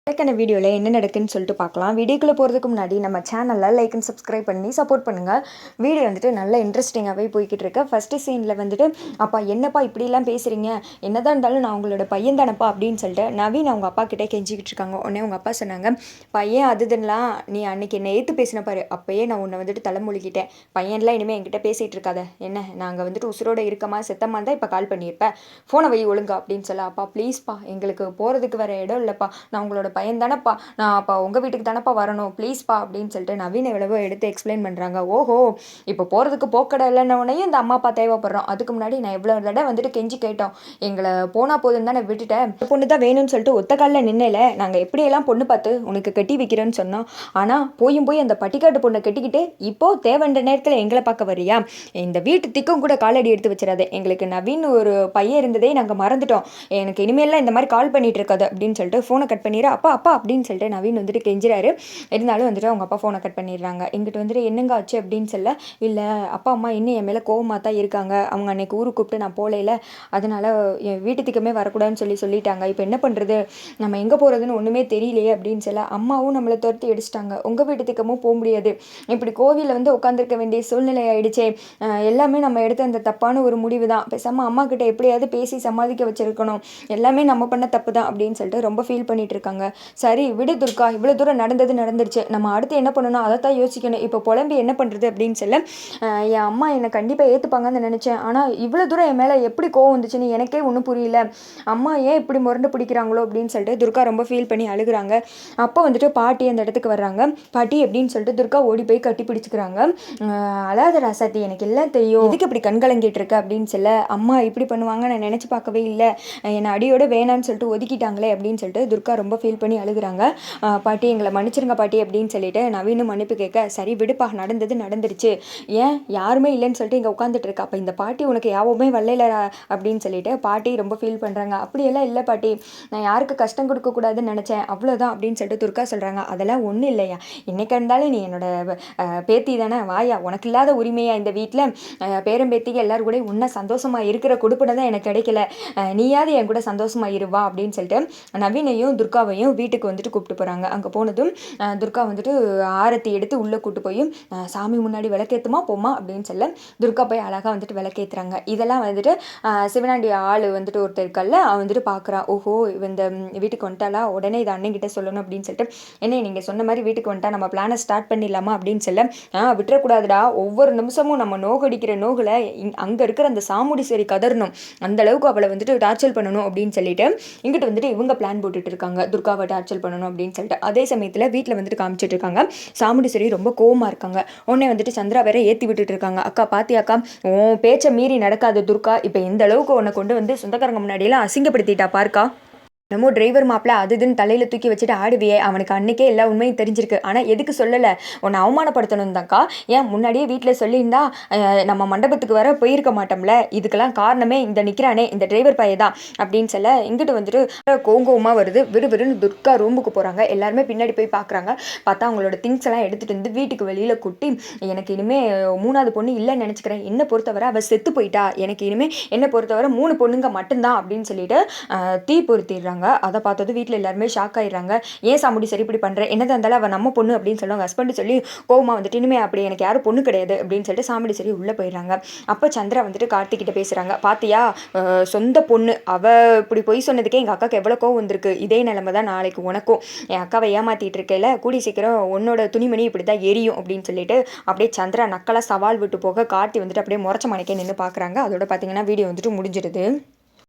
இந்த வீடியோவில் என்ன நடக்குன்னு சொல்லிட்டு பார்க்கலாம். வீடியோக்குள்ளே போகிறதுக்கு முன்னாடி நம்ம சேனலில் லைக் அண்ட் சப்ஸ்கிரைப் பண்ணி சப்போர்ட் பண்ணுங்கள். வீடியோ வந்துட்டு நல்ல இன்ட்ரெஸ்டிங்காகவே போய்கிட்டு இருக்கு. ஃபஸ்ட்டு சீனில் வந்துட்டு அப்பா என்னப்பா இப்படிலாம் பேசுகிறீங்க, என்னதான் இருந்தாலும் நான் உங்களோட பையன் தானப்பா அப்படின்னு சொல்லிட்டு நவீன் அவங்க அப்பா கிட்டே கெஞ்சிக்கிட்டு இருக்காங்க. உடனே அவங்க அப்பா சொன்னாங்க, பையன் அதுதுன்னெலாம் நீ அன்றைக்கி என்னை ஏற்று பேசின பாரு, அப்போயே நான் உன்னை வந்துட்டு தலைமொழிக்கிட்டேன். பையன்லாம் இனிமேல் என்கிட்ட பேசிகிட்டு இருக்காத, என்ன நாங்கள் வந்துட்டு உசுரோடு இருக்கமா செத்தமா தான் இப்போ கால் பண்ணியிருப்பேன், ஃபோனை வை ஒழுங்கா அப்படின்னு சொல்ல, அப்பா ப்ளீஸ்ப்பா எங்களுக்கு போகிறதுக்கு வேறு இடம் இல்லைப்பா, நான் உங்களோட பையன் தானப்பா, நான் அப்போ உங்கள் வீட்டுக்கு தானப்பா வரணும், ப்ளீஸ்ப்பா அப்படின்னு சொல்லிட்டு நவீன் எவ்வளவோ எடுத்து எக்ஸ்பிளைன் பண்ணுறாங்க. ஓஹோ, இப்போ போகிறதுக்கு போக்கடை இல்லைன்னொடனையும் இந்த அம்மா அப்பா தேவைப்படுறோம், அதுக்கு முன்னாடி நான் எவ்வளோ தடவை வந்துட்டு கெஞ்சி கேட்டோம், எங்களை போனால் போதும் தானே விட்டுட்டேன், பொண்ணு தான் வேணும்னு சொல்லிட்டு ஒத்த காலில் நின்னல, நாங்கள் எப்படியெல்லாம் பொண்ணு பார்த்து உனக்கு கட்டி வைக்கிறேன்னு சொன்னோம், ஆனால் போய் அந்த பட்டிக்காட்டு பொண்ணை கட்டிக்கிட்டு இப்போது தேவைன்ற நேரத்தில் எங்களை பார்க்க வரியா, இந்த வீட்டு திக்கும் கூட காலடி எடுத்து வச்சிடாது, எங்களுக்கு நவீன் ஒரு பையன் இருந்ததே நாங்கள் மறந்துட்டோம், எனக்கு இனிமேலாம் இந்த மாதிரி கால் பண்ணிட்டு இருக்காது அப்படின்னு சொல்லிட்டு ஃபோனை கட் பண்ணிடுற. அப்பா அப்பா அப்படின்னு சொல்லிட்டு நவீன் வந்துட்டு கெஞ்சிறாரு. இருந்தாலும் வந்துட்டு அவங்க அப்பா ஃபோனை கட் பண்ணிடுறாங்க. எங்கிட்ட வந்துட்டு என்னங்க ஆச்சு அப்படின்னு சொல்ல, இல்லை அப்பா அம்மா இன்னும் என் மேலே கோவமாக தான் இருக்காங்க, அவங்க அன்னைக்கு ஊருக்கு கூப்பிட்டு நான் போகலையில, அதனால் என் வீட்டுத்துக்குமே வரக்கூடாதுன்னு சொல்லிட்டாங்க, இப்போ என்ன பண்ணுறது, நம்ம எங்கே போகிறதுன்னு ஒன்றுமே தெரியலையே அப்படின்னு சொல்ல, அம்மாவும் நம்மளை துரத்தி அடிச்சிட்டாங்க, உங்கள் வீட்டுத்துக்கமும் போக முடியாது, இப்படி கோவிலில் வந்து உட்காந்துருக்க வேண்டிய சூழ்நிலை ஆயிடுச்சே, எல்லாமே நம்ம எடுத்த அந்த தப்பான ஒரு முடிவு தான், பேசாமல் அம்மா கிட்ட எப்படியாவது பேசி சமாளிக்க வச்சிருக்கணும், எல்லாமே நம்ம பண்ண தப்பு தான் அப்படின்னு சொல்லிட்டு ரொம்ப ஃபீல் பண்ணிட்டு இருக்காங்க. சரி விடு துர்கா, இவ்வளோ தூரம் நடந்துருச்சு, நம்ம அடுத்து என்ன பண்ணணும் அதை தான் யோசிக்கணும், இப்போ புலம்பி என்ன பண்ணுறது அப்படின்னு சொல்ல, என் அம்மா என்னை கண்டிப்பாக ஏற்றுப்பாங்கன்னு நினச்சேன், ஆனால் இவ்வளோ தூரம் என் மேலே எப்படி கோவம் வந்துச்சுன்னு எனக்கே ஒன்றும் புரியல, அம்மா ஏன் இப்படி முரண்டு பிடிக்கிறாங்களோ அப்படின்னு சொல்லிட்டு துர்கா ரொம்ப ஃபீல் பண்ணி அழுகுறாங்க. அப்போ வந்துட்டு பாட்டி அந்த இடத்துக்கு வர்றாங்க. பாட்டி அப்படின்னு சொல்லிட்டு துர்கா ஓடி போய் கட்டி பிடிச்சிக்கிறாங்க. அழாத ராசாத்தி, எனக்கு எல்லாம் தெரியும், இதுக்கு இப்படி கண்கலங்கிட்டு இருக்க அப்படின்னு சொல்ல, அம்மா இப்படி பண்ணுவாங்க நான் நினச்சி பார்க்கவே இல்லை, என்னை அடியோட வேணான்னு சொல்லிட்டு ஒதுக்கிட்டாங்களே அப்படின்னு சொல்லிட்டு துர்கா ரொம்ப ஃபீல் பண்ணி அழுகுறாங்க. பாட்டி எங்களை மன்னிச்சிருங்க பாட்டி அப்படின்னு சொல்லிட்டு நவீனும் மன்னிப்பு கேட்க, சரி விடுப்பா நடந்துருச்சு, ஏன் யாருமே இல்லைன்னு சொல்லிட்டு இங்கே உட்காந்துட்டு இருக்கா, அப்போ இந்த பாட்டி உனக்கு யாவுமே வரல அப்படின்னு சொல்லிட்டு பாட்டி ரொம்ப ஃபீல் பண்ணுறாங்க. அப்படியெல்லாம் இல்லை பாட்டி, நான் யாருக்கு கஷ்டம் கொடுக்கக்கூடாதுன்னு நினச்சேன், அவ்வளோதான் அப்படின்னு சொல்லிட்டு துர்கா சொல்கிறாங்க. அதெல்லாம் ஒன்றும் இல்லையா, என்னைக்கு இருந்தாலும் நீ என்னோட பேத்தி தானே, வாயா, உனக்கு இல்லாத உரிமையா இந்த வீட்டில் பேரம்பேத்திக்கு எல்லாரும் கூட உன்ன சந்தோஷமாக இருக்கிற கொடுப்பினை தான் எனக்கு கிடைக்கல, நீயாவது என் கூட சந்தோஷமாக இருவா அப்படின்னு சொல்லிட்டு நவீனையும் துர்காவையும் வீட்டுக்கு வந்துட்டு கூப்பிட்டு போகிறாங்க. அங்கே போனதும் துர்கா வந்துட்டு ஆரத்தி எடுத்து உள்ளே கூப்பிட்டு போய் சாமி முன்னாடி விளக்கேற்றுமா போமா அப்படின்னு சொல்ல, துர்கா போய் அழகாக வந்துட்டு விளக்கேற்றுறாங்க. இதெல்லாம் வந்துட்டு சிவனாண்டி ஆள் வந்துட்டு ஒருத்தர் இருக்கல்ல, அவன் வந்துட்டு பார்க்குறான், ஓஹோ இந்த வீட்டுக்கு வந்துட்டாலா, உடனே இதை அண்ணன்கிட்ட சொல்லணும் அப்படின்னு சொல்லிட்டு, என்ன நீங்கள் சொன்ன மாதிரி வீட்டுக்கு வந்துட்டா நம்ம பிளானை ஸ்டார்ட் பண்ணிடலாமா அப்படின்னு சொல்ல, விட்டுறக்கூடாதுடா, ஒவ்வொரு நிமிஷமும் நம்ம நோகடிக்கிற நோகில் அங்கே இருக்கிற அந்த சாமுடீஸ்வரி கதறணும், அந்த அளவுக்கு அவளை வந்துட்டு டார்ச்சர் பண்ணணும் அப்படின்னு சொல்லிட்டு இங்கிட்டு வந்துட்டு இவங்க பிளான் போட்டுட்டு இருக்காங்க, துர்காவை டார்ச்சர் பண்ணணும் அப்படின்னு சொல்லிட்டு. அதே சமயத்தில் வீட்டில் வந்துட்டு காமிச்சிட்டு இருக்காங்க, சாமுண்டீஸ்வரி ரொம்ப கோவமாக இருக்காங்க. உடனே வந்துட்டு சந்திரா வேற ஏற்றி விட்டுட்டு இருக்காங்க, அக்கா பாத்தியாக்கா உன் பேச்சை மீறி நடக்காது துர்கா, இப்போ எந்த அளவுக்கு உன்னை கொண்டு வந்து சொந்தக்காரங்க முன்னாடியெல்லாம் அசிங்கப்படுத்திட்டா பார்க்கா, நம்ம டிரைவர் மாப்பிள்ள அதுன்னு தலையில் தூக்கி வச்சுட்டு ஆடுவியே, அவனுக்கு அன்றைக்கே எல்லா உண்மையும் தெரிஞ்சிருக்கு, ஆனால் எதுக்கு சொல்லலை, உன்னை அவமானப்படுத்தணும் தான்க்கா, ஏன் முன்னாடியே வீட்டில் சொல்லியிருந்தா நம்ம மண்டபத்துக்கு வர போயிருக்க மாட்டோம்ல, இதுக்கெல்லாம் காரணமே இந்த நிற்கிறானே இந்த டிரைவர் பையன் தான் அப்படின்னு சொல்ல, இங்கிட்டு வந்துட்டு கோங்கோமாக வருது. விறுவிறுன்னு துர்கா ரூமுக்கு போகிறாங்க. எல்லாருமே பின்னாடி போய் பார்க்குறாங்க. பார்த்தா அவங்களோட திங்ஸ் எல்லாம் எடுத்துகிட்டு வந்து வீட்டுக்கு வெளியில் கூட்டி, எனக்கு இனிமேல் மூணாவது பொண்ணு இல்லைன்னு நினச்சிக்கிறேன், என்னை பொறுத்தவரை அவள் செத்து போயிட்டா, எனக்கு இனிமேல் என்னை பொறுத்தவரை 3 பொண்ணுங்க மட்டும்தான் அப்படின்னு சொல்லிட்டு தீ பொருத்திடுறாங்க. அதை பார்த்தது வீட்டில் எல்லாருமே ஷாக் ஆயிடுறாங்க. ஏன் சாமுடி சரி இப்படி பண்ணுறேன், என்னதான் இருந்தாலும் அவள் நம்ம பொண்ணு அப்படின்னு சொல்லுவாங்க. ஹஸ்பண்ட் சொல்லி கோவமா வந்துட்டு, இனிமே அப்படி எனக்கு யாரும் பொண்ணு கிடையாது அப்படின்னு சொல்லிட்டு சாமுடி சரி உள்ளே போயிடுறாங்க. அப்போ சந்திரா வந்துட்டு கார்த்திகிட்ட பேசுகிறாங்க, பாத்தியா சொந்த பொண்ணு அவள் இப்படி பொய் சொன்னதுக்கே எங்கள் அக்காவுக்கு எவ்வளோ கோவம் வந்திருக்கு, இதே நிலைமை தான் நாளைக்கு உனக்கும், என் அக்காவை ஏமாற்றிட்டு இருக்கேல, கூடி சீக்கிரம் உன்னோட துணிமணி இப்படி தான் எரியும் அப்படின்னு சொல்லிட்டு அப்படியே சந்திரா நக்கலாக சவால் விட்டு போக கார்த்தி வந்துட்டு அப்படியே முறைச்ச மணிக்கே நின்று பார்க்குறாங்க. அதோட பார்த்தீங்கன்னா வீடியோ வந்துட்டு முடிஞ்சிடுது.